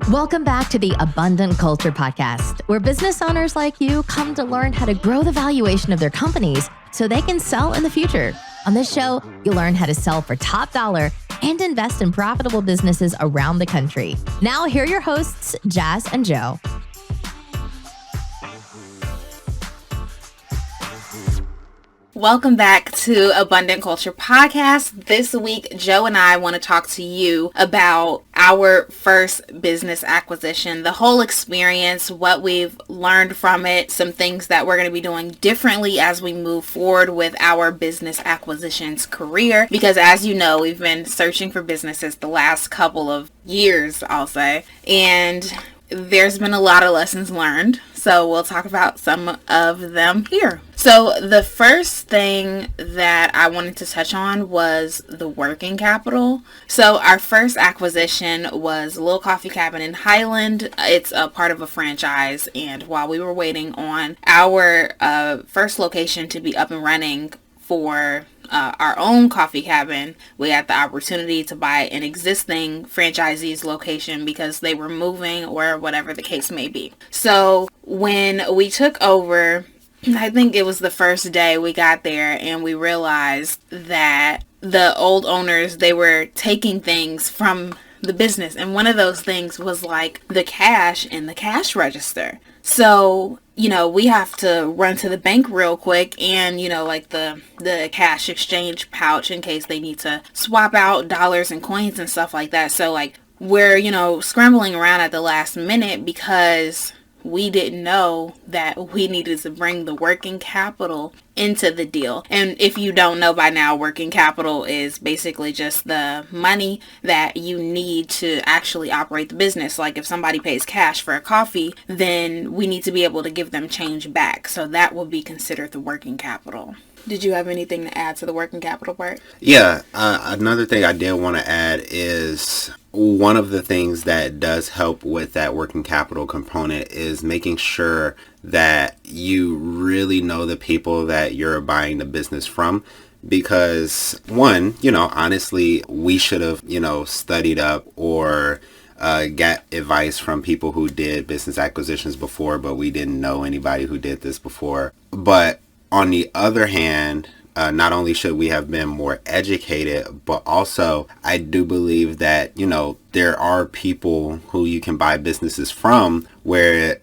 Welcome back to the Abundant Culture Podcast, where business owners like you come to learn how to grow the valuation of their companies so they can sell in the future. On this show, you'll learn how to sell for top dollar and invest in profitable businesses around the country. Now, here are your hosts, Jazz and Joe. Welcome back to Abundant Culture Podcast. This week, Joe and I want to talk to you about our first business acquisition, the whole experience, what we've learned from it, some things that we're going to be doing differently as we move forward with our business acquisitions career. Because as you know, we've been searching for businesses the last couple of years, I'll say, and there's been a lot of lessons learned. So we'll talk about some of them here. So the first thing that I wanted to touch on was the working capital. So our first acquisition was a little coffee cabin in Highland. It's a part of a franchise. And while we were waiting on our first location to be up and running for our own coffee cabin, we had the opportunity to buy an existing franchisee's location because they were moving or whatever the case may be. So when we took over, I think it was the first day we got there and we realized that the old owners, they were taking things from the business. And one of those things was like the cash in the cash register. So, we have to run to the bank real quick and, like the cash exchange pouch in case they need to swap out dollars and coins and stuff like that. So like we're, scrambling around at the last minute because we didn't know that we needed to bring the working capital into the deal. And if you don't know by now, working capital is basically just the money that you need to actually operate the business. Like if somebody pays cash for a coffee, then we need to be able to give them change back. So that will be considered the working capital. Did you have anything to add to the working capital part? Yeah, another thing I did want to add is one of the things that does help with that working capital component is making sure that you really know the people that you're buying the business from. Because one, honestly, we should have, studied up or got advice from people who did business acquisitions before, but we didn't know anybody who did this before. But on the other hand, not only should we have been more educated, but also I do believe that, there are people who you can buy businesses from where,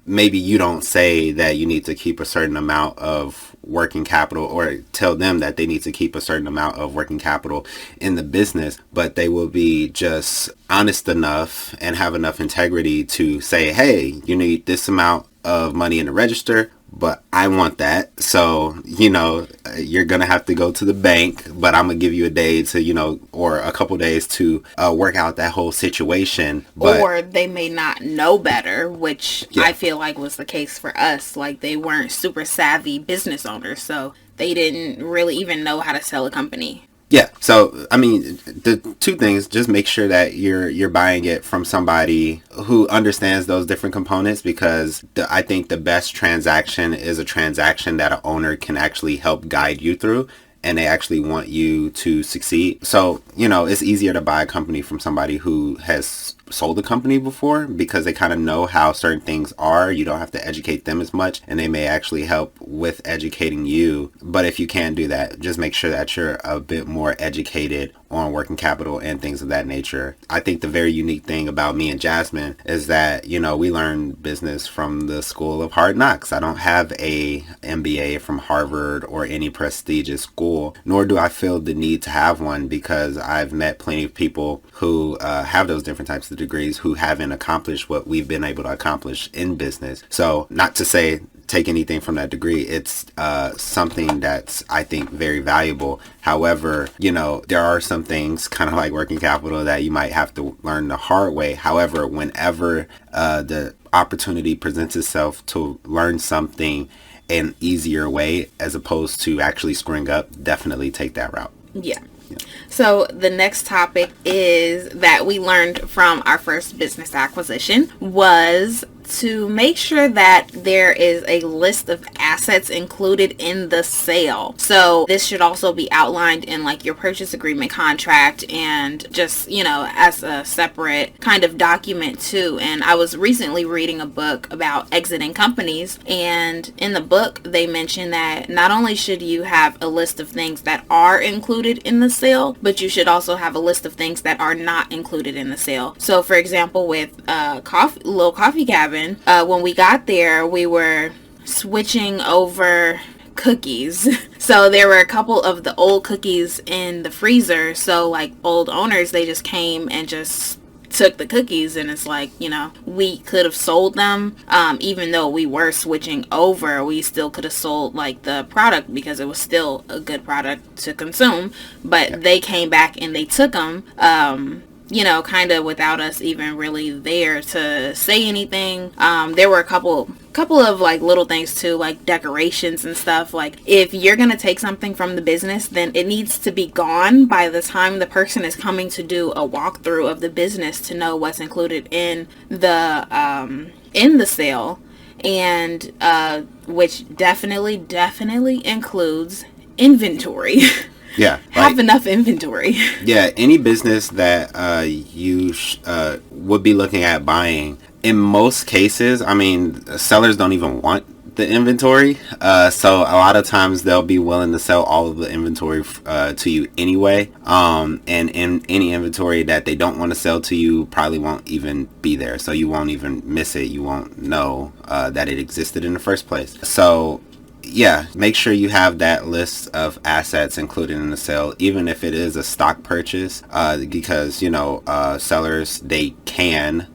maybe you don't say that you need to keep a certain amount of working capital or tell them that they need to keep a certain amount of working capital in the business, but they will be just honest enough and have enough integrity to say, hey, you need this amount of money in the register, but I want that. So, you're going to have to go to the bank, but I'm going to give you a day to, or a couple days to work out that whole situation. But, or they may not know better, which I feel like was the case for us. Like they weren't super savvy business owners, so they didn't really even know how to sell a company. Yeah. So, I mean, the two things, just make sure that you're buying it from somebody who understands those different components, because I think the best transaction is a transaction that an owner can actually help guide you through and they actually want you to succeed. So, it's easier to buy a company from somebody who has sold a company before because they kind of know how certain things are. You don't have to educate them as much and they may actually help with educating you. But if you can't do that, just make sure that you're a bit more educated on working capital and things of that nature. I think the very unique thing about me and Jasmine is that, we learn business from the School of Hard Knocks. I don't have a MBA from Harvard or any prestigious school, nor do I feel the need to have one because I've met plenty of people who have those different types of degrees who haven't accomplished what we've been able to accomplish in business. So not to say take anything from that degree. It's something that's, I think, very valuable. However, there are some things kind of like working capital that you might have to learn the hard way. However, whenever the opportunity presents itself to learn something an easier way as opposed to actually screwing up, definitely take that route. Yeah. So the next topic is that we learned from our first business acquisition was to make sure that there is a list of assets included in the sale. So this should also be outlined in like your purchase agreement contract, and just, as a separate kind of document too. And I was recently reading a book about exiting companies, and in the book they mentioned that not only should you have a list of things that are included in the sale, but you should also have a list of things that are not included in the sale. So for example, with Little Coffee Cabin, when we got there, we were switching over cookies. So there were a couple of the old cookies in the freezer. So like old owners, they just came and just took the cookies, and it's like, we could have sold them. Even though we were switching over, we still could have sold like the product because it was still a good product to consume. But they came back and they took them, kind of without us even really there to say anything. There were a couple of like little things too, like decorations and stuff. Like if you're gonna take something from the business, then it needs to be gone by the time the person is coming to do a walkthrough of the business to know what's included in the sale, and which definitely includes inventory. Yeah. Have enough inventory. Yeah, any business that you would be looking at buying, in most cases, sellers don't even want the inventory. So a lot of times they'll be willing to sell all of the inventory to you anyway. And in any inventory that they don't want to sell to you probably won't even be there. So you won't even miss it. You won't know that it existed in the first place. So yeah, make sure you have that list of assets included in the sale, even if it is a stock purchase, because sellers, they can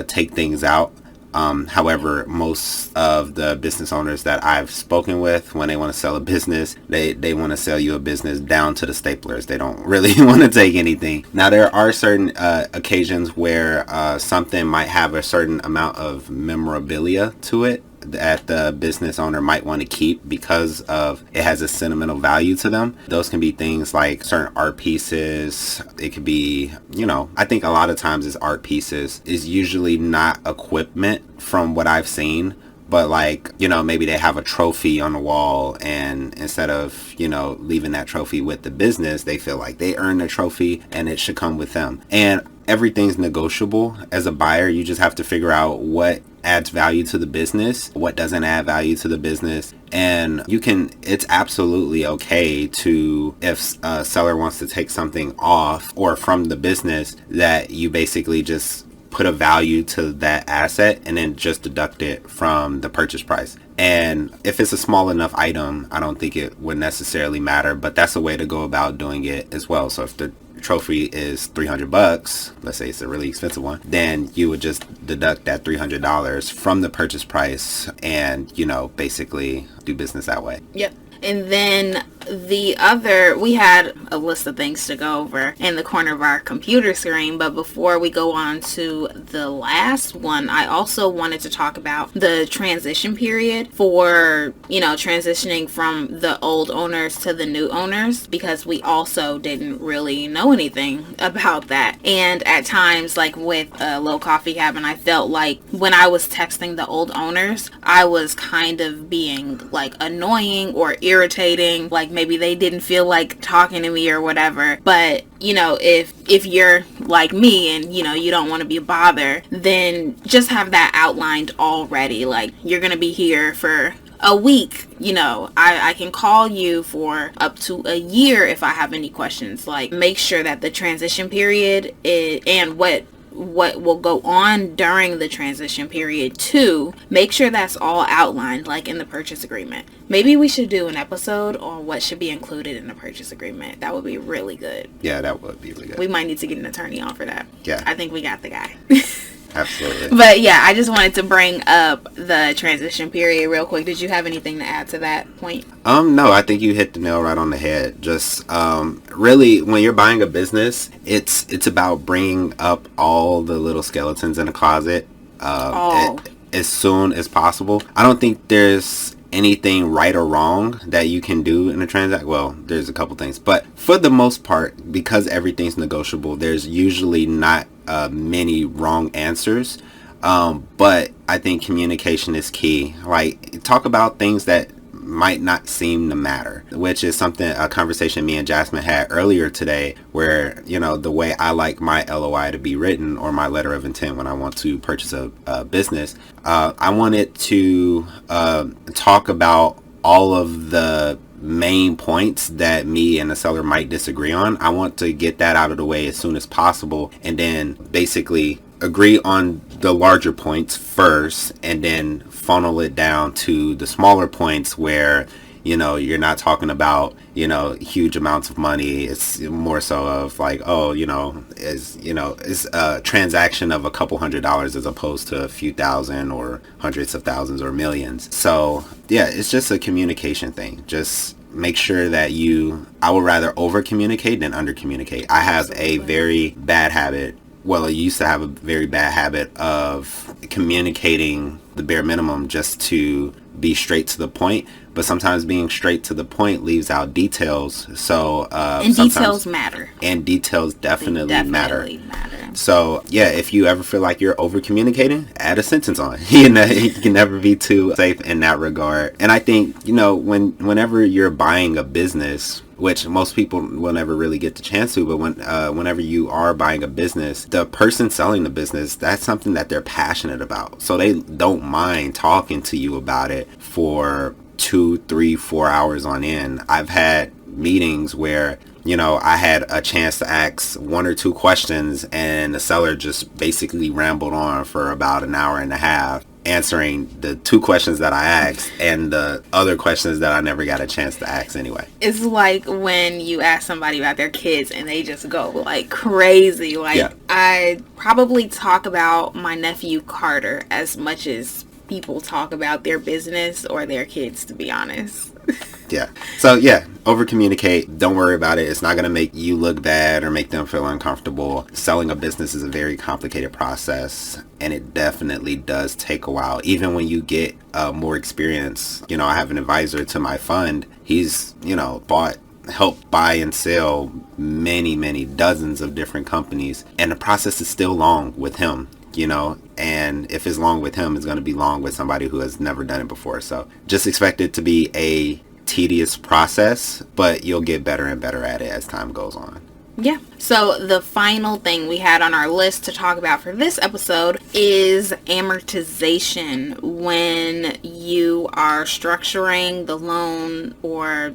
take things out. However, most of the business owners that I've spoken with, when they want to sell a business, they want to sell you a business down to the staplers. They don't really want to take anything. Now, there are certain occasions where something might have a certain amount of memorabilia to it that the business owner might want to keep because of it has a sentimental value to them. Those can be things like certain art pieces. It could be, I think a lot of times it's art pieces. Is usually not equipment from what I've seen, but like, maybe they have a trophy on the wall, and instead of, leaving that trophy with the business, they feel like they earned the trophy and it should come with them. And everything's negotiable. As a buyer, you just have to figure out what adds value to the business, what doesn't add value to the business. And it's absolutely okay to, if a seller wants to take something off or from the business, that you basically just put a value to that asset and then just deduct it from the purchase price. And if it's a small enough item, I don't think it would necessarily matter, but that's a way to go about doing it as well. So if the trophy is $300, let's say it's a really expensive one, then you would just deduct that $300 from the purchase price and, basically do business that way. Yep. And then we had a list of things to go over in the corner of our computer screen. But before we go on to the last one, I also wanted to talk about the transition period for, transitioning from the old owners to the new owners, because we also didn't really know anything about that. And at times, like with Little Coffee Cabin, I felt like when I was texting the old owners, I was kind of being like annoying or irritating, like maybe they didn't feel like talking to me or whatever. But if you're like me and you don't want to be a bother, then just have that outlined already. Like, you're gonna be here for a week, I can call you for up to a year if I have any questions. Like, make sure that the transition period and what will go on during the transition period too, make sure that's all outlined, like in the purchase agreement. Maybe we should do an episode on what should be included in the purchase agreement. That would be really good. Yeah, that would be really good. We might need to get an attorney on for that. Yeah. I think we got the guy. Absolutely. But yeah, I just wanted to bring up the transition period real quick. Did you have anything to add to that point? No, I think you hit the nail right on the head. Just really, when you're buying a business, it's about bringing up all the little skeletons in the closet as soon as possible. I don't think there's anything right or wrong that you can do in a transaction. Well, there's a couple things, but for the most part, because everything's negotiable, there's usually not many wrong answers. But I think communication is key. Like, talk about things that might not seem to matter, which is a conversation me and Jasmine had earlier today, where, the way I like my LOI to be written, or my letter of intent when I want to purchase a business, I want it to talk about all of the main points that me and the seller might disagree on. I want to get that out of the way as soon as possible, and then basically agree on the larger points first, and then funnel it down to the smaller points where you're not talking about huge amounts of money. It's more so of like, it's a transaction of a couple $100s as opposed to a few thousand or hundreds of thousands or millions. So yeah, it's just a communication thing. Just make sure that I would rather over communicate than under communicate. I have a very bad habit. Well, I used to have a very bad habit of communicating the bare minimum just to be straight to the point. But sometimes being straight to the point leaves out details. So and details matter. And details definitely matter. So yeah, if you ever feel like you're over communicating, add a sentence on. You can never be too safe in that regard. And I think whenever you're buying a business, which most people will never really get the chance to, but whenever you are buying a business, the person selling the business, that's something that they're passionate about. So they don't mind talking to you about it for 2, 3, 4 hours on end. I've had meetings where I had a chance to ask 1 or 2 questions, and the seller just basically rambled on for about an hour and a half, answering the 2 questions that I asked and the other questions that I never got a chance to ask anyway. It's like when you ask somebody about their kids and they just go like crazy. I probably talk about my nephew Carter as much as people talk about their business or their kids, to be honest. Yeah. So yeah, over communicate. Don't worry about it. It's not going to make you look bad or make them feel uncomfortable. Selling a business is a very complicated process, and it definitely does take a while. Even when you get more experience, I have an advisor to my fund. He's, helped buy and sell many dozens of different companies, and the process is still long with him. And if it's long with him, it's going to be long with somebody who has never done it before. So just expect it to be a tedious process, but you'll get better and better at it as time goes on. Yeah. So the final thing we had on our list to talk about for this episode is amortization. When you are structuring the loan, or,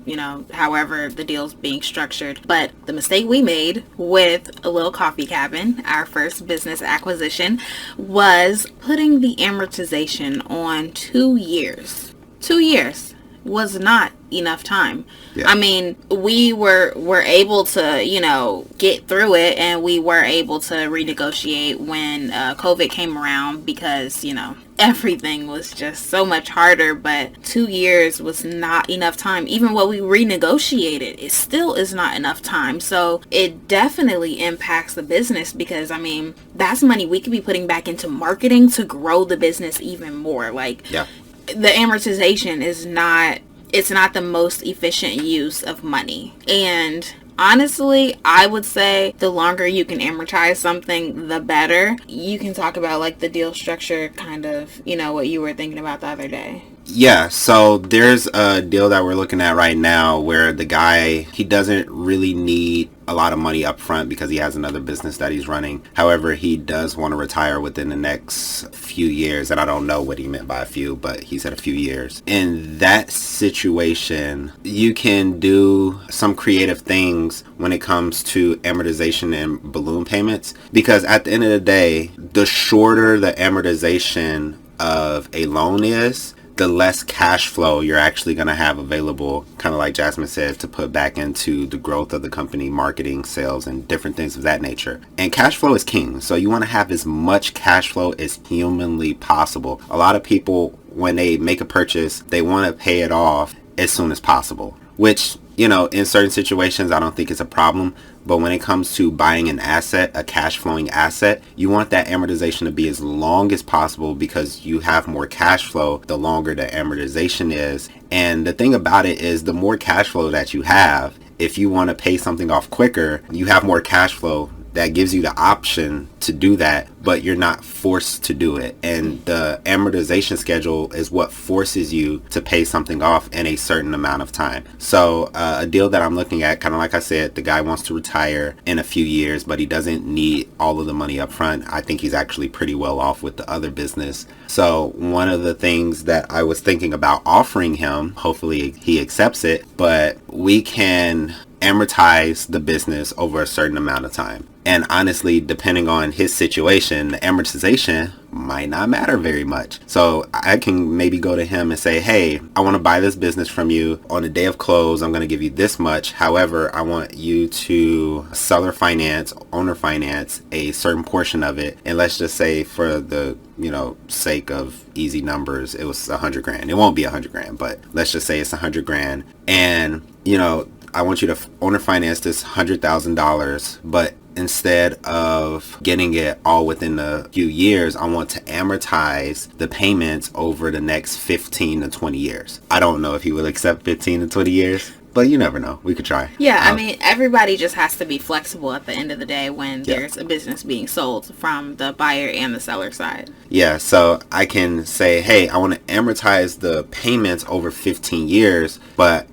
however the deal's being structured. But the mistake we made with A Little Coffee Cabin, our first business acquisition, was putting the amortization on 2 years. 2 years was not enough time. Yeah. I mean, we were able to, get through it, and we were able to renegotiate when COVID came around, because, everything was just so much harder. But 2 years was not enough time. Even what we renegotiated, it still is not enough time. So it definitely impacts the business, because, that's money we could be putting back into marketing to grow the business even more. Yeah. The amortization is not the most efficient use of money. And honestly, I would say the longer you can amortize something, the better. You can talk about the deal structure, kind of, what you were thinking about the other day. Yeah, so there's a deal that we're looking at right now where the guy, he doesn't really need a lot of money up front because he has another business that he's running. However, he does want to retire within the next few years, and I don't know what he meant by a few, but he said a few years. In that situation, you can do some creative things when it comes to amortization and balloon payments, because at the end of the day, the shorter the amortization of a loan is, the less cash flow you're actually going to have available, kind of like Jasmine said, to put back into the growth of the company, marketing, sales, and different things of that nature. And cash flow is king. So you want to have as much cash flow as humanly possible. A lot of people, when they make a purchase, they want to pay it off as soon as possible, which, in certain situations, I don't think it's a problem. But when it comes to buying an asset, a cash flowing asset, you want that amortization to be as long as possible, because you have more cash flow the longer the amortization is. And the thing about it is, the more cash flow that you have, if you want to pay something off quicker, you have more cash flow that gives you the option to do that, but you're not forced to do it. And the amortization schedule is what forces you to pay something off in a certain amount of time. So a deal that I'm looking at, kind of like I said, the guy wants to retire in a few years, but he doesn't need all of the money up front. I think he's actually pretty well off with the other business. So one of the things that I was thinking about offering him, hopefully he accepts it, but we can amortize the business over a certain amount of time. And honestly, depending on his situation, the amortization might not matter very much. So I can maybe go to him and say, hey, I want to buy this business from you. On the day of close, I'm going to give you this much. However, I want you to seller finance, owner finance a certain portion of it. And let's just say for the sake of easy numbers, it was $100,000. It won't be $100,000, but let's just say it's $100,000. And, I want you to owner finance this $100,000, but instead of getting it all within a few years, I want to amortize the payments over the next 15 to 20 years. I don't know if he will accept 15 to 20 years, but you never know. We could try. Yeah, I mean, everybody just has to be flexible at the end of the day when there's a business being sold from the buyer and the seller side. Yeah, so I can say, hey, I want to amortize the payments over 15 years, but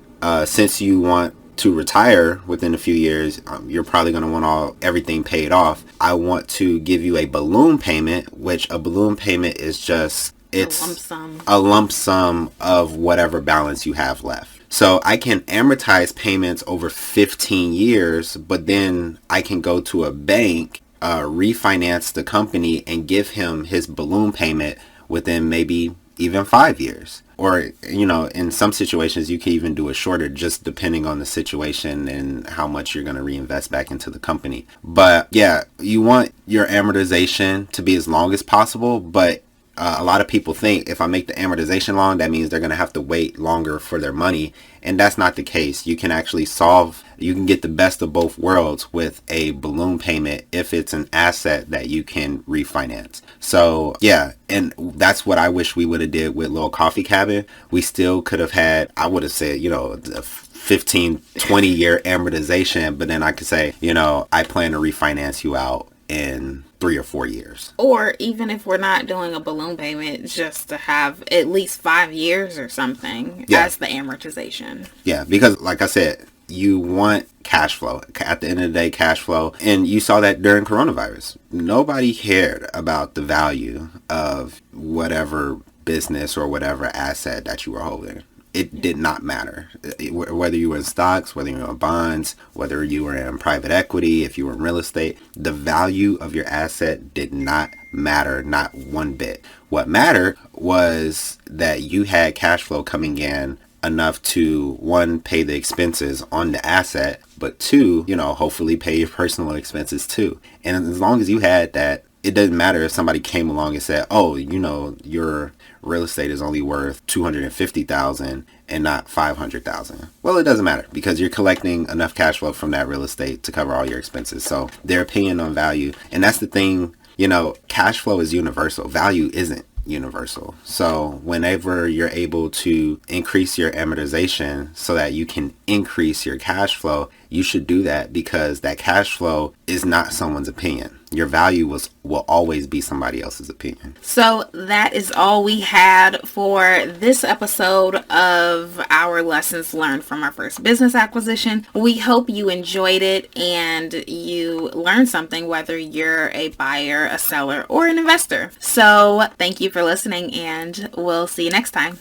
since you want to retire within a few years, you're probably going to want everything paid off. I want to give you a balloon payment, which a balloon payment is just, it's a lump sum of whatever balance you have left. So I can amortize payments over 15 years, but then I can go to a bank, refinance the company and give him his balloon payment within maybe even 5 years. Or, in some situations, you can even do it shorter, just depending on the situation and how much you're going to reinvest back into the company. But yeah, you want your amortization to be as long as possible. But a lot of people think if I make the amortization long, that means they're going to have to wait longer for their money. And that's not the case. You can actually you can get the best of both worlds with a balloon payment if it's an asset that you can refinance. So yeah, and that's what I wish we would have did with Little Coffee Cabin. We still could have had, I would have said, a 15, 20 year amortization, but then I could say, I plan to refinance you out in 3 or 4 years. Or even if we're not doing a balloon payment, just to have at least 5 years or something as the amortization. Yeah, because like I said, you want cash flow. At the end of the day, cash flow. And you saw that during coronavirus. Nobody cared about the value of whatever business or whatever asset that you were holding. It did not matter. Whether you were in stocks, whether you were in bonds, whether you were in private equity, if you were in real estate, the value of your asset did not matter, not one bit. What mattered was that you had cash flow coming in enough to, one, pay the expenses on the asset, but two, hopefully pay your personal expenses too. And as long as you had that, it doesn't matter if somebody came along and said, oh, your real estate is only worth $250,000 and not $500,000. Well, it doesn't matter because you're collecting enough cash flow from that real estate to cover all your expenses. So their opinion on value, and that's the thing, cash flow is universal. Value isn't universal. So whenever you're able to increase your amortization so that you can increase your cash flow, you should do that because that cash flow is not someone's opinion. Your value will always be somebody else's opinion. So that is all we had for this episode of our lessons learned from our first business acquisition. We hope you enjoyed it and you learned something, whether you're a buyer, a seller, or an investor. So thank you for listening and we'll see you next time.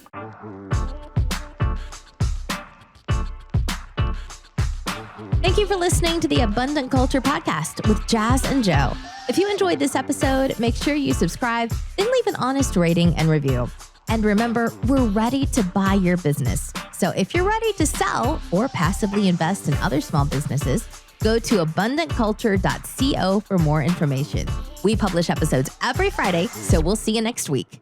Thank you for listening to the Abundant Culture Podcast with Jazz and Joe. If you enjoyed this episode, make sure you subscribe, then leave an honest rating and review. And remember, we're ready to buy your business. So if you're ready to sell or passively invest in other small businesses, go to abundantculture.co for more information. We publish episodes every Friday, so we'll see you next week.